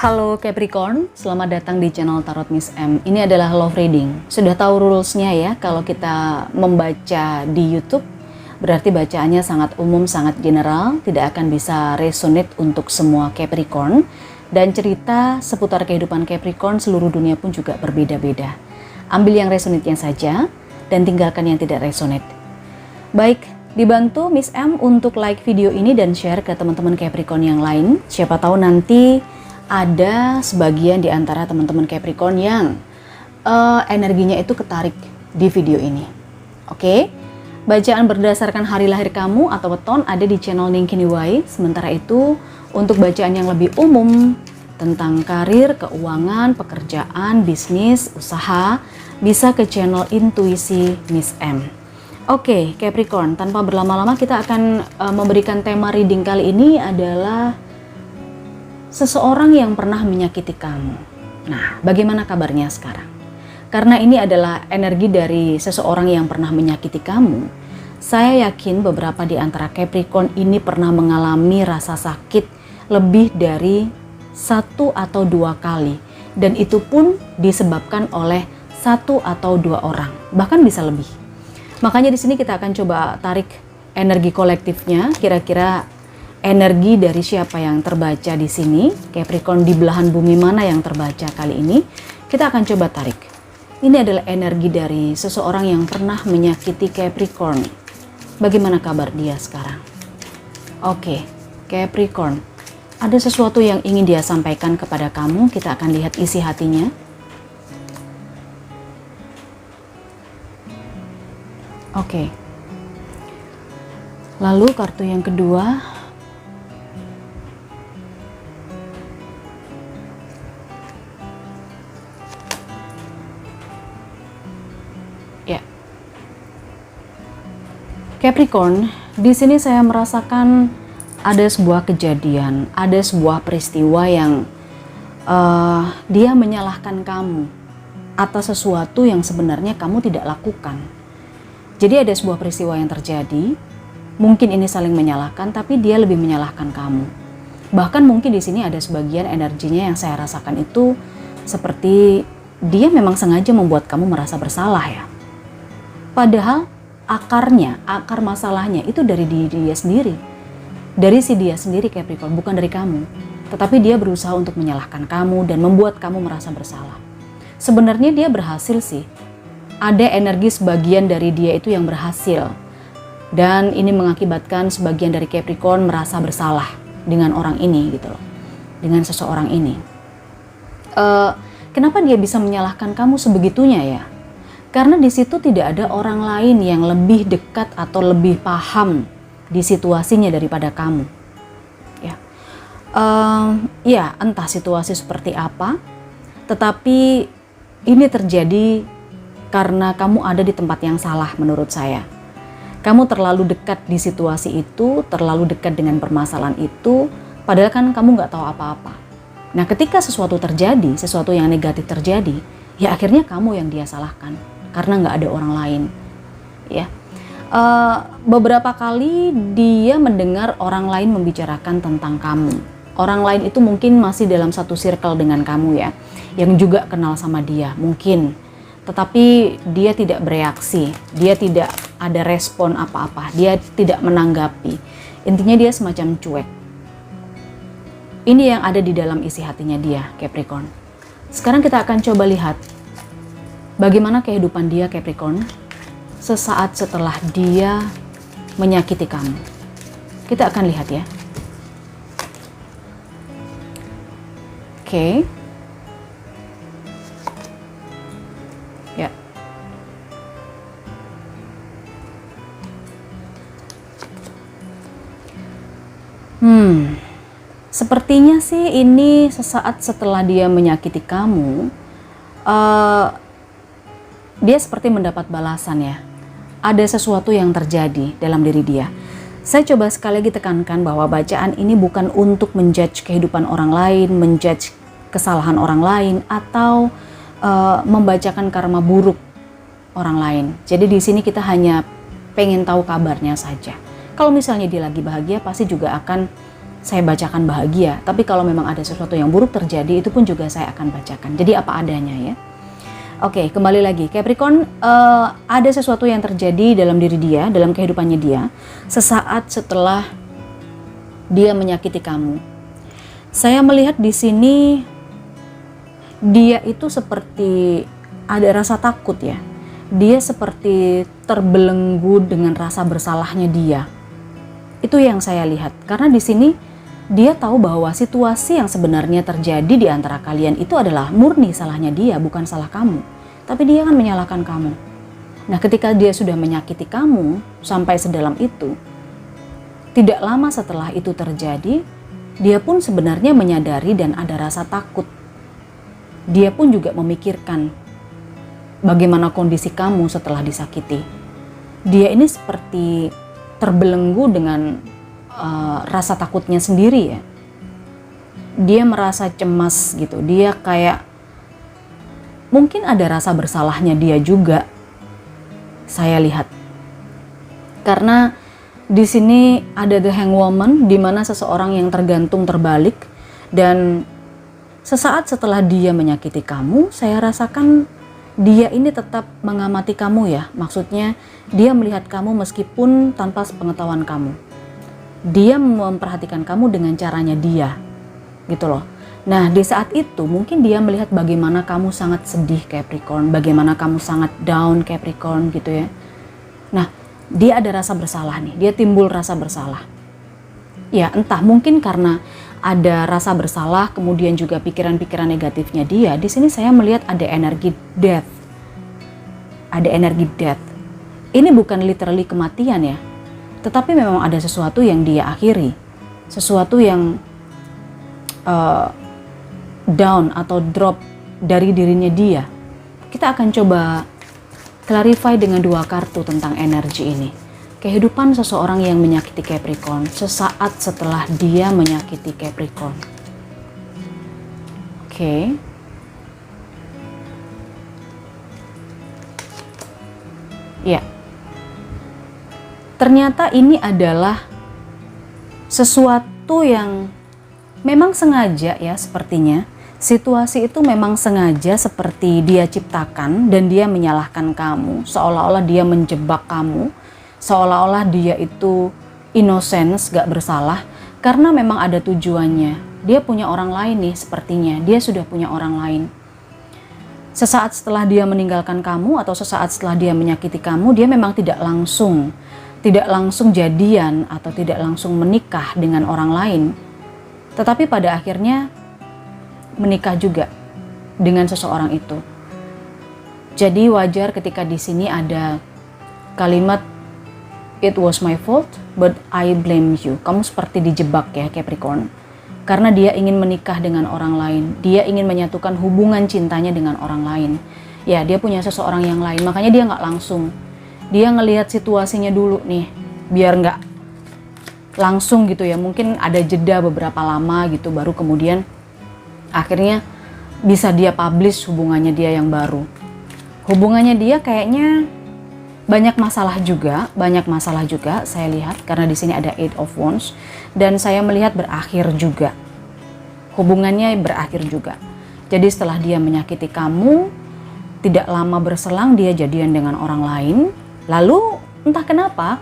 Halo Capricorn, selamat datang di channel Tarot Miss M. Ini adalah love reading. Sudah tahu rulesnya ya, kalau kita membaca di YouTube, berarti bacaannya sangat umum, sangat general, tidak akan bisa resonate untuk semua Capricorn. Dan cerita seputar kehidupan Capricorn seluruh dunia pun juga berbeda-beda. Ambil yang resonate-nya saja, dan tinggalkan yang tidak resonate. Baik, dibantu Miss M untuk like video ini dan share ke teman-teman Capricorn yang lain. Siapa tahu nanti ada sebagian di antara teman-teman Capricorn yang energinya itu ketarik di video ini. Oke, bacaan berdasarkan hari lahir kamu atau weton ada di channel Ningkiniwai. Sementara itu untuk bacaan yang lebih umum tentang karir, keuangan, pekerjaan, bisnis, usaha, bisa ke channel Intuisi Miss M. Oke, Capricorn, tanpa berlama-lama kita akan memberikan tema reading kali ini adalah seseorang yang pernah menyakiti kamu. Nah, bagaimana kabarnya sekarang? Karena ini adalah energi dari seseorang yang pernah menyakiti kamu. Saya yakin beberapa di antara Capricorn ini pernah mengalami rasa sakit lebih dari 1 atau 2 kali. Dan itu pun disebabkan oleh 1 atau 2 orang, bahkan bisa lebih. Makanya di sini kita akan coba tarik energi kolektifnya, kira-kira energi dari siapa yang terbaca di sini, Capricorn di belahan bumi mana yang terbaca kali ini, kita akan coba tarik. Ini adalah energi dari seseorang yang pernah menyakiti Capricorn. Bagaimana kabar dia sekarang? Oke, Capricorn, ada sesuatu yang ingin dia sampaikan kepada kamu, kita akan lihat isi hatinya. Oke. Lalu kartu yang kedua, Capricorn, di sini saya merasakan ada sebuah kejadian, ada sebuah peristiwa yang dia menyalahkan kamu atas sesuatu yang sebenarnya kamu tidak lakukan. Jadi ada sebuah peristiwa yang terjadi, mungkin ini saling menyalahkan, tapi dia lebih menyalahkan kamu. Bahkan mungkin di sini ada sebagian energinya yang saya rasakan itu seperti dia memang sengaja membuat kamu merasa bersalah ya. Padahal akar masalahnya itu dari diri dia sendiri. Dari si dia sendiri Capricorn, bukan dari kamu. Tetapi dia berusaha untuk menyalahkan kamu dan membuat kamu merasa bersalah. Sebenarnya dia berhasil sih. Ada energi sebagian dari dia itu yang berhasil. Dan ini mengakibatkan sebagian dari Capricorn merasa bersalah dengan orang ini gitu loh. Dengan seseorang ini. Kenapa dia bisa menyalahkan kamu sebegitunya ya? Karena di situ tidak ada orang lain yang lebih dekat atau lebih paham di situasinya daripada kamu. Ya, entah situasi seperti apa, tetapi ini terjadi karena kamu ada di tempat yang salah menurut saya. Kamu terlalu dekat di situasi itu, terlalu dekat dengan permasalahan itu, padahal kan kamu nggak tahu apa-apa. Nah, ketika sesuatu terjadi, sesuatu yang negatif terjadi, ya akhirnya kamu yang dia salahkan. Karena nggak ada orang lain, ya. Beberapa kali dia mendengar orang lain membicarakan tentang kamu. Orang lain itu mungkin masih dalam satu circle dengan kamu ya, yang juga kenal sama dia, mungkin. Tetapi dia tidak bereaksi, dia tidak ada respon apa-apa, dia tidak menanggapi. Intinya dia semacam cuek. Ini yang ada di dalam isi hatinya dia, Capricorn. Sekarang kita akan coba lihat bagaimana kehidupan dia Capricorn sesaat setelah dia menyakiti kamu. Kita akan lihat ya. Oke. Ya. Sepertinya sih ini sesaat setelah dia menyakiti kamu. Dia seperti mendapat balasan ya. Ada sesuatu yang terjadi dalam diri dia. Saya coba sekali lagi tekankan bahwa bacaan ini bukan untuk menjudge kehidupan orang lain, menjudge kesalahan orang lain, atau membacakan karma buruk orang lain. Jadi di sini kita hanya pengen tahu kabarnya saja. Kalau misalnya dia lagi bahagia, pasti juga akan saya bacakan bahagia, tapi kalau memang ada sesuatu yang buruk terjadi, itu pun juga saya akan bacakan. Jadi apa adanya ya. Oke, kembali lagi. Capricorn, ada sesuatu yang terjadi dalam diri dia, dalam kehidupannya dia, sesaat setelah dia menyakiti kamu. Saya melihat di sini, dia itu seperti ada rasa takut ya. Dia seperti terbelenggu dengan rasa bersalahnya dia. Itu yang saya lihat. Karena di sini, dia tahu bahwa situasi yang sebenarnya terjadi di antara kalian itu adalah murni salahnya dia, bukan salah kamu. Tapi dia kan menyalahkan kamu. Nah, ketika dia sudah menyakiti kamu sampai sedalam itu, tidak lama setelah itu terjadi, dia pun sebenarnya menyadari dan ada rasa takut. Dia pun juga memikirkan bagaimana kondisi kamu setelah disakiti. Dia ini seperti terbelenggu dengan rasa takutnya sendiri ya. Dia merasa cemas gitu. Dia kayak mungkin ada rasa bersalahnya dia juga. Saya lihat. Karena di sini ada the hanged woman, di mana seseorang yang tergantung terbalik, dan sesaat setelah dia menyakiti kamu, saya rasakan dia ini tetap mengamati kamu ya. Maksudnya dia melihat kamu meskipun tanpa sepengetahuan kamu. Dia memperhatikan kamu dengan caranya dia, gitu loh. Nah, di saat itu mungkin dia melihat bagaimana kamu sangat sedih Capricorn, bagaimana kamu sangat down Capricorn gitu ya. Nah, dia ada rasa bersalah nih, dia timbul rasa bersalah. Ya, entah mungkin karena ada rasa bersalah, kemudian juga pikiran-pikiran negatifnya dia. Di sini saya melihat ada energi death. Ada energi death. Ini bukan literally kematian ya. Tetapi memang ada sesuatu yang dia akhiri, sesuatu yang down atau drop dari dirinya dia. Kita akan coba clarify dengan dua kartu tentang energi ini. Kehidupan seseorang yang menyakiti Capricorn sesaat setelah dia menyakiti Capricorn. Oke. Ya. Ternyata ini adalah sesuatu yang memang sengaja ya sepertinya. Situasi itu memang sengaja seperti dia ciptakan dan dia menyalahkan kamu. Seolah-olah dia menjebak kamu. Seolah-olah dia itu innocence, gak bersalah. Karena memang ada tujuannya. Dia punya orang lain nih sepertinya. Dia sudah punya orang lain. Sesaat setelah dia meninggalkan kamu atau sesaat setelah dia menyakiti kamu, dia memang tidak langsung jadian atau tidak langsung menikah dengan orang lain. Tetapi pada akhirnya menikah juga dengan seseorang itu. Jadi wajar ketika di sini ada kalimat it was my fault but I blame you. Kamu seperti dijebak ya Capricorn. Karena dia ingin menikah dengan orang lain. Dia ingin menyatukan hubungan cintanya dengan orang lain. Ya, dia punya seseorang yang lain. Makanya dia nggak langsung. Dia ngelihat situasinya dulu nih. Biar nggak langsung gitu ya. Mungkin ada jeda beberapa lama gitu. Baru kemudian akhirnya bisa dia publish hubungannya dia yang baru. Hubungannya dia kayaknya banyak masalah juga saya lihat, karena di sini ada Eight of Wands dan saya melihat berakhir juga. Hubungannya berakhir juga. Jadi setelah dia menyakiti kamu, tidak lama berselang dia jadian dengan orang lain. Lalu entah kenapa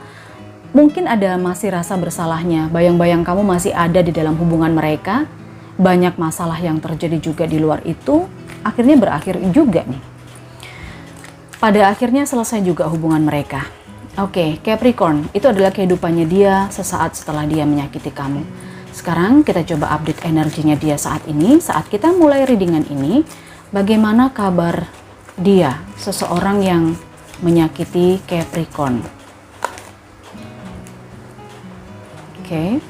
mungkin ada masih rasa bersalahnya. Bayang-bayang kamu masih ada di dalam hubungan mereka. Banyak masalah yang terjadi juga di luar itu. Akhirnya berakhir juga nih. Pada akhirnya selesai juga hubungan mereka. Oke, Capricorn, itu adalah kehidupannya dia sesaat setelah dia menyakiti kamu. Sekarang kita coba update energinya dia saat ini. Saat kita mulai readingan ini, bagaimana kabar dia, seseorang yang menyakiti Capricorn? Oke.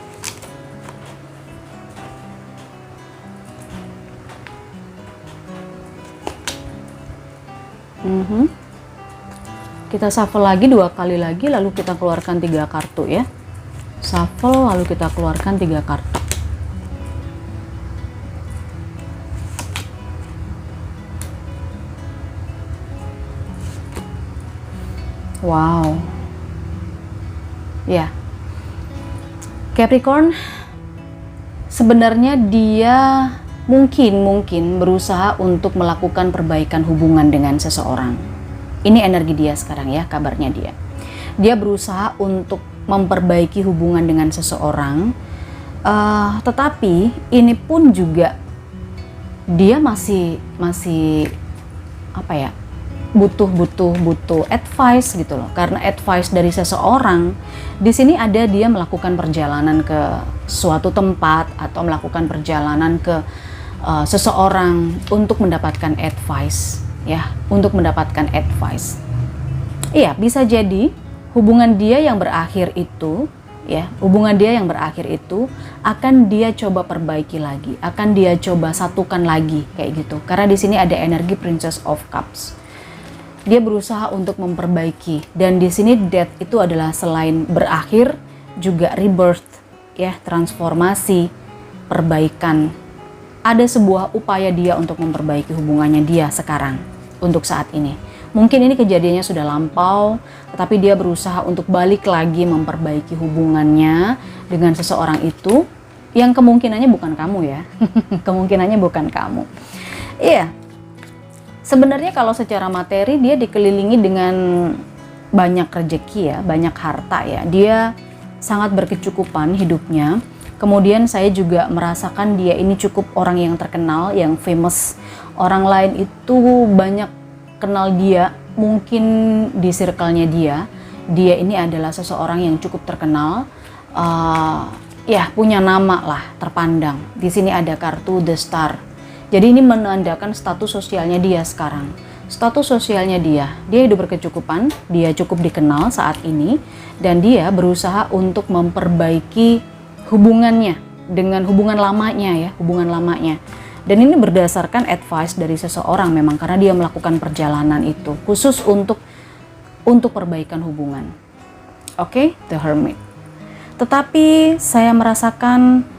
Kita shuffle lagi 2 kali lagi, lalu kita keluarkan 3 kartu ya. Shuffle lalu kita keluarkan 3 kartu. Wow. Ya. Capricorn, sebenarnya dia mungkin berusaha untuk melakukan perbaikan hubungan dengan seseorang. Ini energi dia sekarang ya, kabarnya dia. Dia berusaha untuk memperbaiki hubungan dengan seseorang, tetapi ini pun juga dia masih apa ya, butuh advice gitu loh. Karena advice dari seseorang, di sini ada dia melakukan perjalanan ke suatu tempat atau melakukan perjalanan ke seseorang untuk mendapatkan advice ya, untuk mendapatkan advice. Iya, bisa jadi hubungan dia yang berakhir itu ya, hubungan dia yang berakhir itu akan dia coba perbaiki lagi, akan dia coba satukan lagi kayak gitu. Karena di sini ada energi Princess of Cups. Dia berusaha untuk memperbaiki, dan di sini death itu adalah selain berakhir juga rebirth ya, transformasi, perbaikan. Ada sebuah upaya dia untuk memperbaiki hubungannya dia sekarang untuk saat ini. Mungkin ini kejadiannya sudah lampau, tetapi dia berusaha untuk balik lagi memperbaiki hubungannya dengan seseorang itu yang kemungkinannya bukan kamu ya. Kemungkinannya bukan kamu. Iya. Sebenarnya kalau secara materi dia dikelilingi dengan banyak rezeki ya, banyak harta ya. Dia sangat berkecukupan hidupnya. Kemudian saya juga merasakan dia ini cukup orang yang terkenal, yang famous. Orang lain itu banyak kenal dia, mungkin di circle-nya dia. Dia ini adalah seseorang yang cukup terkenal, ya punya nama lah, terpandang. Di sini ada kartu The Star. Jadi ini menandakan status sosialnya dia sekarang. Status sosialnya dia hidup berkecukupan, dia cukup dikenal saat ini, dan dia berusaha untuk memperbaiki hubungannya dengan hubungan lamanya ya, hubungan lamanya. Dan ini berdasarkan advice dari seseorang memang, karena dia melakukan perjalanan itu khusus untuk perbaikan hubungan. Oke, The Hermit. Tetapi saya merasakan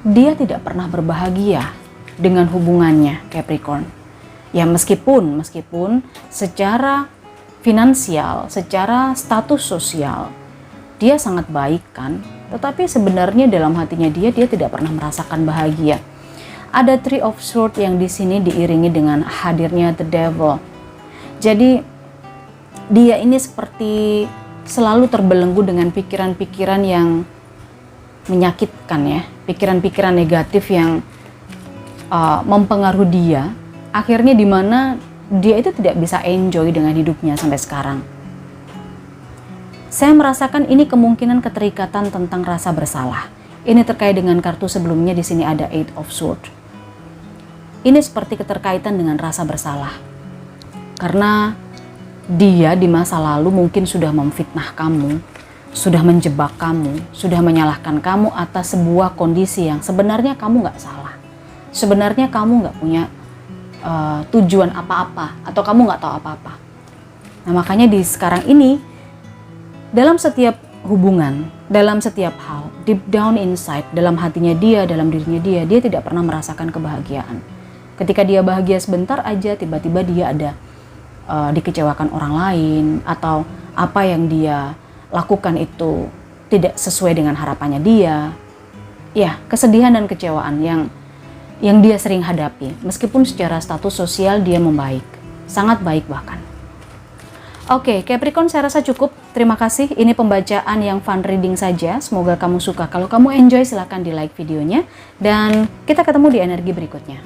dia tidak pernah berbahagia dengan hubungannya, Capricorn. Ya meskipun secara finansial, secara status sosial dia sangat baik kan, tetapi sebenarnya dalam hatinya dia tidak pernah merasakan bahagia. Ada Three of Swords yang di sini diiringi dengan hadirnya The Devil. Jadi dia ini seperti selalu terbelenggu dengan pikiran-pikiran yang menyakitkan ya, pikiran-pikiran negatif yang mempengaruhi dia. Akhirnya dimana dia itu tidak bisa enjoy dengan hidupnya sampai sekarang. Saya merasakan ini kemungkinan keterikatan tentang rasa bersalah. Ini terkait dengan kartu sebelumnya, di sini ada Eight of Swords. Ini seperti keterkaitan dengan rasa bersalah. Karena dia di masa lalu mungkin sudah memfitnah kamu, sudah menjebak kamu, sudah menyalahkan kamu atas sebuah kondisi yang sebenarnya kamu nggak salah. Sebenarnya kamu nggak punya tujuan apa-apa, atau kamu nggak tahu apa-apa. Nah makanya di sekarang ini, dalam setiap hubungan, dalam setiap hal, deep down inside, dalam hatinya dia, dalam dirinya dia tidak pernah merasakan kebahagiaan. Ketika dia bahagia sebentar aja, tiba-tiba dia ada dikecewakan orang lain, atau apa yang dia lakukan itu tidak sesuai dengan harapannya dia. Ya, kesedihan dan kecewaan yang dia sering hadapi, meskipun secara status sosial dia membaik, sangat baik bahkan. Oke, Capricorn, saya rasa cukup. Terima kasih. Ini pembacaan yang fun reading saja. Semoga kamu suka. Kalau kamu enjoy, silahkan di like videonya. Dan kita ketemu di energi berikutnya.